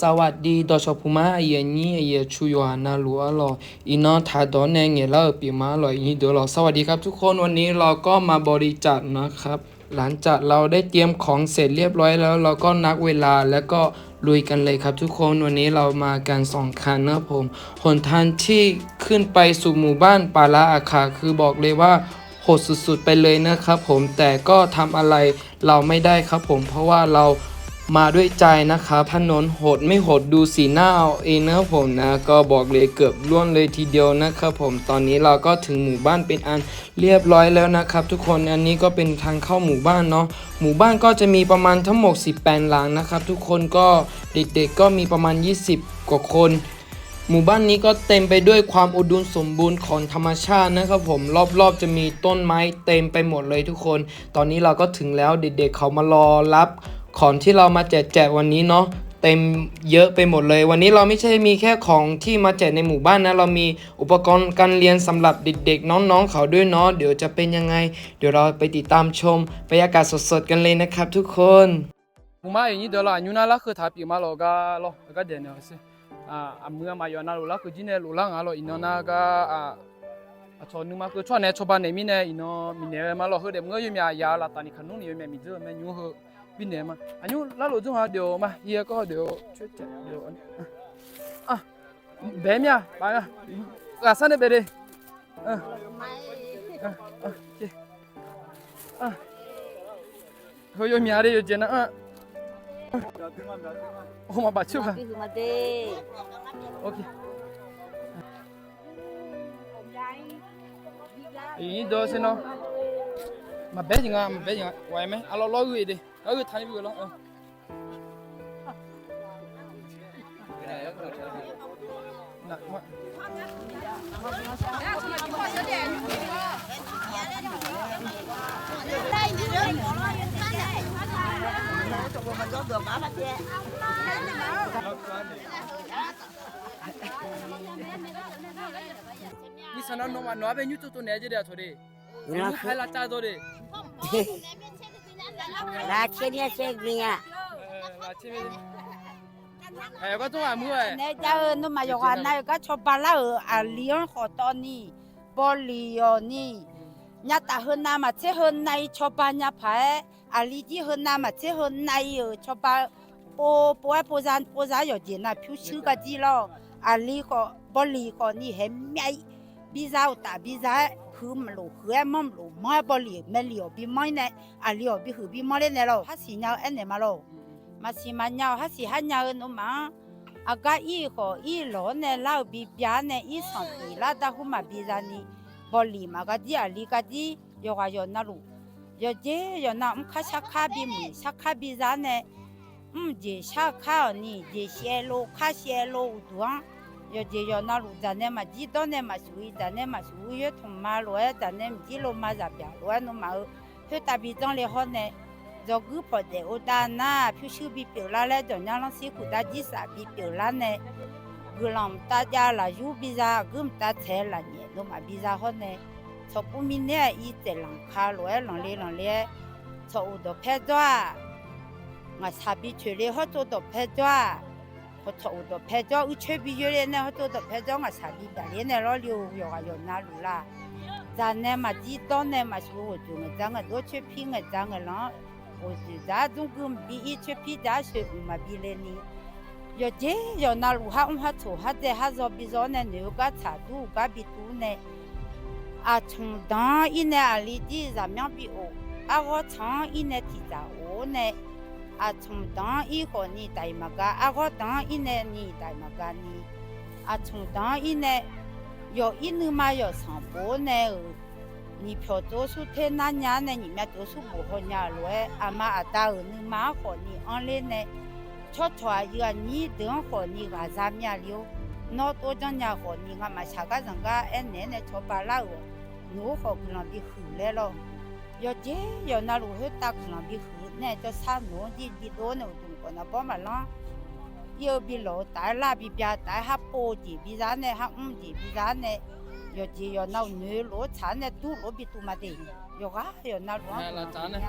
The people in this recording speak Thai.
สวัสดีดอชอพูมาเอียนี่เอียชูยอนาลัวหรออีนอทาดอนแนงเงล่าปีมาหรออีเดี๋ยวหรอสวัสดีครับทุกคนวันนี้เราก็มาบริจาคนะครับหลังจากเราได้เตรียมของเสร็จเรียบร้อยแล้วเราก็นักเวลาแล้วก็ลุยกันเลยครับทุกคนวันนี้เรามากัน2 คันนะผมหนทางที่ขึ้นไปสู่หมู่บ้านปาลาอาคาคือบอกเลยว่าโหดสุดๆไปเลยนะครับผมแต่ก็ทำอะไรเราไม่ได้ครับผมเพราะว่าเรามาด้วยใจนะครับถนนโหดไม่โหดดูสีหน้าเอาเองนะครับผมนะก็บอกเลยเกือบล่วงเลยทีเดียวนะครับผมตอนนี้เราก็ถึงหมู่บ้านเป็นอันเรียบร้อยแล้วนะครับทุกคนอันนี้ก็เป็นทางเข้าหมู่บ้านเนาะหมู่บ้านก็จะมีประมาณทั้งหมด18 หลังนะครับทุกคนก็เด็กๆก็มีประมาณ20 กว่าคนหมู่บ้านนี้ก็เต็มไปด้วยความอุดมสมบูรณ์ของธรรมชาตินะครับผมรอบๆจะมีต้นไม้เต็มไปหมดเลยทุกคนตอนนี้เราก็ถึงแล้วเด็กๆเขามารอรับของที่เรามาแจกวันนี้เนาะเต็มเยอะไปหมดเลยวันนี้เราไม่ใช่มีแค่ของที่มาแจกในหมู่บ้านนะเรามีอุปกรณ์การเรียนสำหรับเด็กๆน้องๆเขาด้วยเนาะเดี๋ยวจะเป็นยังไงเดี๋ยวเราไปติดตามชมบรรยากาศสดๆกันเลยนะครับทุกคน我妈有你得了，你那拉和他比嘛那个点呢是มื่อมาอยู่นั่นแล้วคือจีเนี่ยรู้ละงั้นเราอินนั่นก็ชนนึงมาคือชอบเนี่ยชอบบ้านเนี่ยมีเนี่ยอินมีเนี่ยมาเราคือเดี๋ยวเมื่ออยู่มียาละตอนนี้ขนมนี่อยู่มีเจอแม่ยูคือบินเนี่ยมาอันนี้แล้วเราจะมาเดี๋ยวมาเฮียก็เดี๋ยวช่วยเดี๋ยวเบมยาไปอ่ะกาสันเนี่ยเบรเขาอยู่มีอะไรอยู่เจนะโอ้มาบัดชุบโอเคอีโดสิเนาะมาเบจิงอ่ะไหวไหมเอาเราอยู่ดิเราอยู่ทันอยู่แล้วหนักมากนี่สนานน้องมาหนูเป็นยูทูบตัวไหนจะได้ตัวดียูทูบให้ละจ้าตัวดีลาเชนี่เชนี่อ่ะก็ต้องมือเนี่ยเจ้านุ่มมาอยู่กันนะก็ชอบบ้านเราเลี้ยงขอตอนนี้บอลีนี่เนี่ยแต่เฮน่ามาเชื่อเฮนายชอบบ้านเนี่ยไปลีจีเฮน่ามาเชื่อเฮนายชอบบ้านปูจานอยู่จีน่ะผิวชื้นก็จีแล้วลีก็บอลีก็นี่เห็นไม่บิซาตาบิซาคือมันหลูคือมันหลูไม่บอลีไม่เลี้ยวบิไม่เนี่ยลีบิคือบิไม่เลยเนี่ยเราฮัสซีเนาเอ็นเนี่ยมาเรามาสิมาเนาฮัสซีฮันเนานุ่มมาก็อีก็อีหลอนเนี่ยเราบิบยาเนี่ยอีสองปีละแต่หุ่มมาบิซานี่บอลีมาก็ดีลีก็ดียกอยู่นั่นลูยเจยน่ะข้าชักข้าบิมชักข้าบิซาเนี่ยเจชักข้านี่เจเชโลข้าเชโลตัวยเจยน่ะลูจานเนี่ยมาจีตอนเนี่ยมาช่วยจานเนี่ยมาช่วยยทุ่มมาลอยจานเนี่ยจีโลมาจับยาลอยนุ่มมาเพื่อตาบิจังเลยฮอนเนี่ยจะกูพอเดโอตาน่ะผู้ชื่อบิเปียวละเลยจนยังลังสิกุตาจีสาบิเปียวละเนี่ยกูลองตาจาละยูบิซากูมตาเทละเนี่ยนุ่มมาบิซาฮอนเนี่ยชอบปุ่มิเนี่ยอีเจลังคาลอยลังเลยชอบอุดเพจว่ามาซาบิช่วยเลยเขาตัวดเพจว่าเขาชอบอุดเพจว่าอุช่วยบิเยอะเนี่ยเขาตัวดเพจว่ามาซาบิแบบนี้เนี่ยเราเลี้ยวอยู่น่ารู้ละจานเนี่ยมาจีตอนเนี่ยมาช่วยจุงจังตัวช่วยพิงจังละโอ้ยจ้าจุงกุมบีอีช่วยพี่จ้าช่วยมาบิเลนี่ยเจยน่ารู้ฮะชัวฮะเจฮะจอบิจอนเนี่ยเนี่ยก็ชาดูก็บิตูเนี่ยชงดังอินเนี่ยลีดีจำยังบิโอก็ช่างอินเนี่ยที่จะโอเนี่ยชงดังอีคนนี่ได้มาก็ดังอินเนี่ยนี่ได้มานี่ชงดังอินเนี่ย有一年嘛有上班呢，你票多数太难年呢，你们多数不好年了，嘛大二年嘛好你安嘞呢，一个你等好你个啥面了，那多张年好你个嘛下个人个呢错把啦哦，我好可能比好来了，要那路去打可能比好呢，就三农的多呢，中国那帮嘛啦。要比老大那比别大还包的比咱呢还的比咱呢要那女罗产呢多罗比多嘛的要那罗那咱呢